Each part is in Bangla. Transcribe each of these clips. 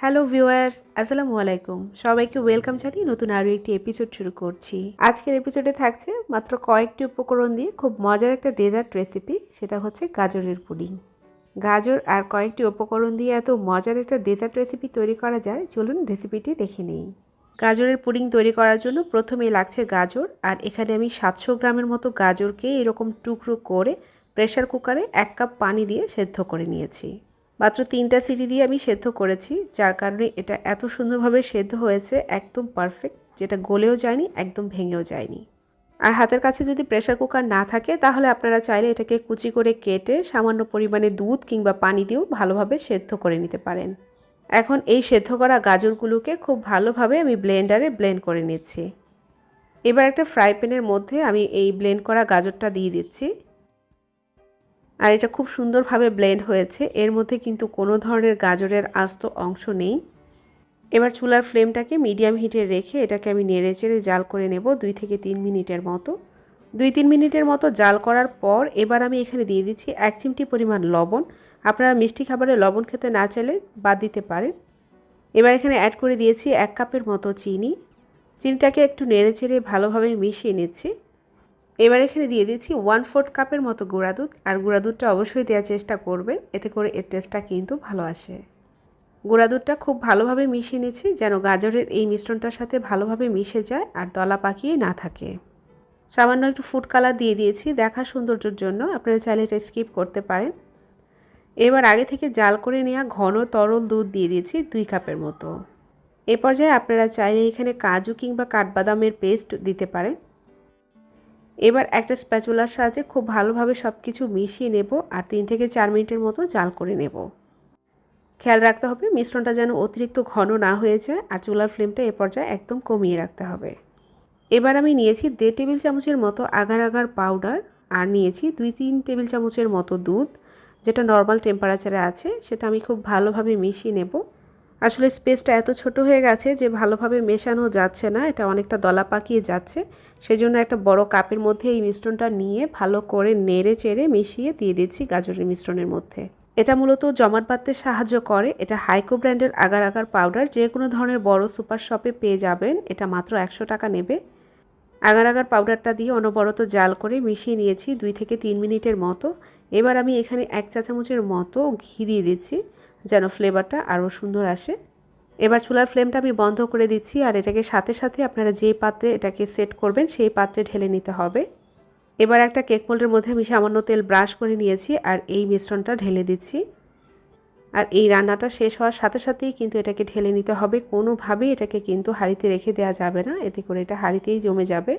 হ্যালো ভিউয়ার্স, আসসালামু আলাইকুম। সবাইকে ওয়েলকাম জানিয়ে নতুন আরও একটি এপিসোড শুরু করছি। আজকের এপিসোডে থাকছে মাত্র কয়েকটি উপকরণ দিয়ে খুব মজার একটা ডেজার্ট রেসিপি, সেটা হচ্ছে গাজরের পুডিং। গাজর আর কয়েকটি উপকরণ দিয়ে এত মজার একটা ডেজার্ট রেসিপি তৈরি করা যায়, চলুন রেসিপিটি দেখে নিই। গাজরের পুডিং তৈরি করার জন্য প্রথমেই লাগছে গাজর, আর এখানে আমি 700 গ্রামের মতো গাজরকে এরকম টুকরো করে প্রেসার কুকারে 1 কাপ পানি দিয়ে সেদ্ধ করে নিয়েছি। মাত্র 3টা সিটি দিয়ে আমি সেদ্ধ করেছি, যার কারণে এটা এত সুন্দরভাবে সেদ্ধ হয়েছে, একদম পারফেক্ট, যেটা গলেও যায়নি, একদম ভেঙেও যায়নি। আর হাতের কাছে যদি প্রেসার কুকার না থাকে তাহলে আপনারা চাইলে এটাকে কুচি করে কেটে সামান্য পরিমাণে দুধ কিংবা পানি দিয়েও ভালোভাবে সেদ্ধ করে নিতে পারেন। এখন এই সেদ্ধ করা গাজরগুলোকে খুব ভালোভাবে আমি ব্লেন্ডারে ব্লেন্ড করে নিচ্ছি। এবার একটা ফ্রাই প্যানের মধ্যে আমি এই ব্লেন্ড করা গাজরটা দিয়ে দিচ্ছি। আর এটা খুব সুন্দরভাবে ব্লেন্ড হয়েছে, এর মধ্যে কিন্তু কোনো ধরনের গাজরের আস্ত অংশ নেই। এবার চুলার ফ্লেমটাকে মিডিয়াম হিটে রেখে এটাকে আমি নেড়েচেড়ে জাল করে নেব 2 থেকে 3 মিনিটের মতো। 2-3 মিনিটের মতো জাল করার পর এবার আমি এখানে দিয়ে দিচ্ছি 1 চিমটি পরিমাণ লবণ। আপনারা মিষ্টি খাবারে লবণ খেতে না চাইলে বাদ দিতে পারেন। এবার এখানে অ্যাড করে দিয়েছি 1 কাপের মতো চিনি। চিনিটাকে একটু নেড়েচেড়ে ভালোভাবে মিশিয়ে নিচ্ছি। এবার এখানে দিয়ে দিচ্ছি 1/4 কাপের মতো গুঁড়া দুধ, আর গুঁড়া দুধটা অবশ্যই দেওয়ার চেষ্টা করবেন, এতে করে এর টেস্টটা কিন্তু ভালো আসে। গুঁড়া দুধটা খুব ভালোভাবে মিশিয়ে নিচ্ছি, যেন গাজরের এই মিশ্রণটার সাথে ভালোভাবে মিশে যায় আর দলা পাকিয়ে না থাকে। সামান্য একটু ফুড কালার দিয়ে দিয়েছি দেখার সৌন্দর্যের জন্য, আপনারা চাইলে এটা স্কিপ করতে পারেন। এবার আগে থেকে জাল করে নেওয়া ঘন তরল দুধ দিয়ে দিয়েছি 2 কাপের মতো। এ পর্যায়ে আপনারা চাইলে এখানে কাজু কিংবা কাঠবাদামের পেস্ট দিতে পারেন। এবার একটা স্প্যাচুলার সাহায্যে খুব ভালোভাবে সব কিছু মিশিয়ে নেব আর 3 থেকে 4 মিনিটের মতো জাল করে নেব। খেয়াল রাখতে হবে মিশ্রণটা যেন অতিরিক্ত ঘন না হয়ে যায়, আর চুলার ফ্লেমটা এ পর্যায়ে একদম কমিয়ে রাখতে হবে। এবার আমি নিয়েছি 1.5 টেবিল চামচের মতো আগার আগার পাউডার, আর নিয়েছি 2-3 টেবিল চামচের মতো দুধ, যেটা নর্মাল টেম্পারেচারে আছে, সেটা আমি খুব ভালোভাবে মিশিয়ে নেব। আসলে স্পেসটা এত ছোট হয়ে গেছে যে ভালোভাবে মেশানো যাচ্ছে না, এটা অনেকটা দলা পাকিয়ে যাচ্ছে। সেজন্য একটা বড় কাপের মধ্যে এই মিশ্রণটা নিয়ে ভালো করে নেড়ে চেড়ে মিশিয়ে দিয়ে দিচ্ছি গাজরের মিশ্রণের মধ্যে। এটা মূলত জমাট বাঁধতে সাহায্য করে। এটা হাইকো ব্র্যান্ডের আগার আগার পাউডার, যে কোনো ধরনের বড় সুপার শপে পেয়ে যাবেন। এটা মাত্র 100 টাকা নেবে। আগার আগার পাউডারটা দিয়ে অনবরত জাল করে মিশিয়ে নিয়েছি 2 থেকে 3 মিনিটের মতো। এবার আমি এখানে 1 চা চামচের মতো ঘি দিয়ে দিচ্ছি, যেন ফ্লেভারটা আরও সুন্দর আসে। এবার চুলার ফ্লেমটা আমি বন্ধ করে দিচ্ছি, আর এটাকে সাথে সাথে আপনারা যে পাত্রে এটাকে সেট করবেন সেই পাত্রে ঢেলে নিতে হবে। এবার একটা কেক মোল্ডের মধ্যে আমি সামান্য তেল ব্রাশ করে নিয়েছি আর এই মিশ্রণটা ঢেলে দিচ্ছি। আর এই রান্নাটা শেষ হওয়ার সাথে সাথেই কিন্তু এটাকে ঢেলে নিতে হবে, কোনোভাবেই এটাকে কিন্তু হাঁড়িতে রেখে দেওয়া যাবে না, এতে করে এটা হাঁড়িতেই জমে যাবে।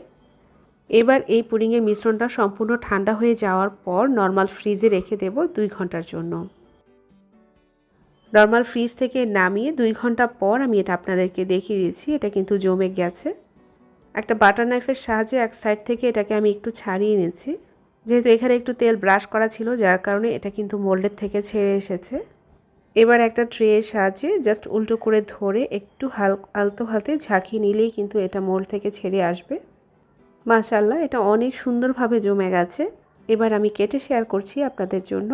এবার এই পুডিংয়ের মিশ্রণটা সম্পূর্ণ ঠান্ডা হয়ে যাওয়ার পর নর্মাল ফ্রিজে রেখে দেব 2 ঘন্টার জন্য। নর্মাল ফ্রিজ থেকে নামিয়ে 2 ঘন্টা পর আমি এটা আপনাদেরকে দেখিয়ে দিচ্ছি, এটা কিন্তু জমে গেছে। একটা বাটার নাইফের সাহায্যে এক সাইড থেকে এটাকে আমি একটু ছাড়িয়ে নিচ্ছি। যেহেতু এখানে একটু তেল ব্রাশ করা ছিল, যার কারণে এটা কিন্তু মোল্ডের থেকে ছেড়ে এসেছে। এবার একটা ট্রের সাহায্যে জাস্ট উল্টো করে ধরে একটু আলতো হাতে ঝাঁকিয়ে নিলেই কিন্তু এটা মোল্ড থেকে ছেড়ে আসবে। মাশাআল্লাহ, এটা অনেক সুন্দরভাবে জমে গেছে। এবার আমি কেটে শেয়ার করছি আপনাদের জন্য।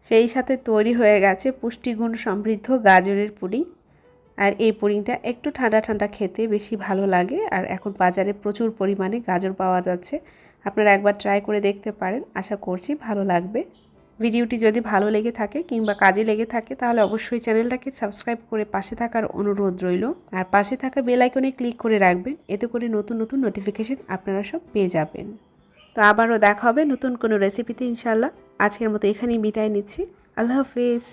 সেই সাথে তৈরি হয়ে গেছে পুষ্টিগুণ সমৃদ্ধ গাজরের পুডিং। আর এই পুডিংটা একটু ঠান্ডা ঠান্ডা খেতে বেশি ভালো লাগে, আর এখন বাজারে প্রচুর পরিমাণে গাজর পাওয়া যাচ্ছে। আপনারা একবার ট্রাই করে দেখতে পারেন, আশা করছি ভালো লাগবে। ভিডিওটি যদি ভালো লেগে থাকে কিংবা কাজে লেগে থাকে তাহলে অবশ্যই চ্যানেলটাকে সাবস্ক্রাইব করে পাশে থাকার অনুরোধ রইল, আর পাশে থাকা বেল আইকনে ক্লিক করে রাখবেন, এতে করে নতুন নতুন নোটিফিকেশন আপনারা সব পেয়ে যাবেন। তো আবারও দেখা হবে নতুন কোনো রেসিপিতে ইনশাআল্লাহ। আজকের মতো এখানেই বিদায় নিচ্ছি। আল্লাহ হাফেজ।